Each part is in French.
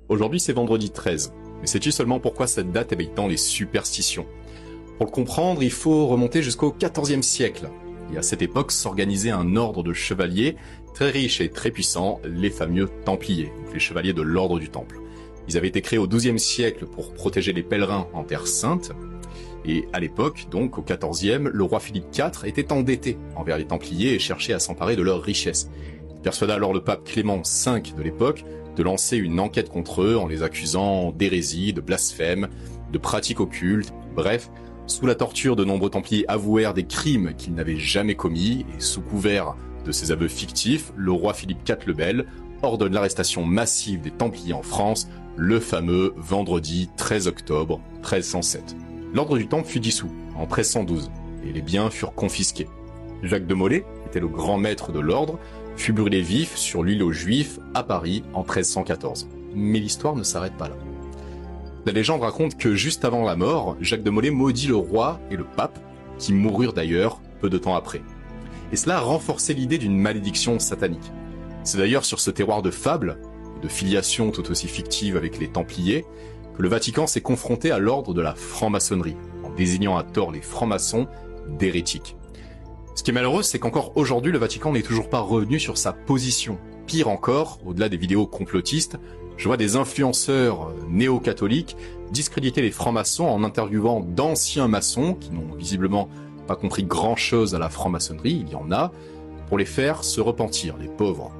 Aujourd'hui, c'est vendredi 13. Mais sais-tu seulement pourquoi cette date éveille tant les superstitions? Pour le comprendre, il faut remonter jusqu'au XIVe siècle. Et à cette époque s'organisait un ordre de chevaliers très riche et très puissant, les fameux Templiers, donc les chevaliers de l'ordre du Temple. Ils avaient été créés au XIIe siècle pour protéger les pèlerins en Terre Sainte. Et à l'époque, donc au XIVe, le roi Philippe IV était endetté envers les Templiers et cherchait à s'emparer de leurs richesses. Il persuada alors le pape Clément V de l'époque de lancer une enquête contre eux en les accusant d'hérésie, de blasphème, de pratiques occultes, bref. Sous la torture, de nombreux Templiers avouèrent des crimes qu'ils n'avaient jamais commis, et sous couvert de ces aveux fictifs, le roi Philippe IV le Bel ordonne l'arrestation massive des Templiers en France, le fameux vendredi 13 octobre 1307. L'ordre du Temple fut dissous en 1312, et les biens furent confisqués. Jacques de Molay, qui était le grand maître de l'ordre, fut brûlé vif sur l'île aux Juifs à Paris en 1314. Mais l'histoire ne s'arrête pas là. La légende raconte que juste avant la mort, Jacques de Molay maudit le roi et le pape, qui moururent d'ailleurs peu de temps après. Et cela a renforcé l'idée d'une malédiction satanique. C'est d'ailleurs sur ce terroir de fables, de filiation tout aussi fictive avec les Templiers, que le Vatican s'est confronté à l'ordre de la franc-maçonnerie, en désignant à tort les francs-maçons d'hérétiques. Ce qui est malheureux, c'est qu'encore aujourd'hui, le Vatican n'est toujours pas revenu sur sa position. Pire encore, au-delà des vidéos complotistes, je vois des influenceurs néo-catholiques discréditer les francs-maçons en interviewant d'anciens maçons qui n'ont visiblement pas compris grand-chose à la franc-maçonnerie, il y en a, pour les faire se repentir, les pauvres.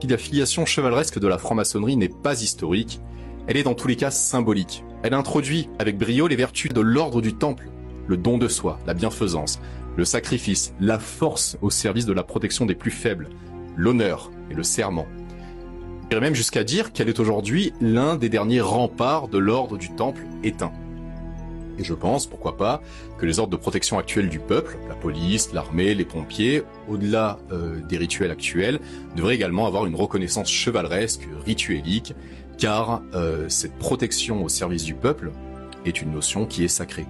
La filiation chevaleresque de la franc-maçonnerie n'est pas historique, elle est dans tous les cas symbolique. Elle introduit avec brio les vertus de l'ordre du Temple, le don de soi, la bienfaisance, le sacrifice, la force au service de la protection des plus faibles, l'honneur et le serment. J'irais même jusqu'à dire qu'elle est aujourd'hui l'un des derniers remparts de l'ordre du Temple éteint. Et je pense, pourquoi pas, que les ordres de protection actuels du peuple, la police, l'armée, les pompiers, au-delà des rituels actuels, devraient également avoir une reconnaissance chevaleresque, rituelique, car cette protection au service du peuple est une notion qui est sacrée.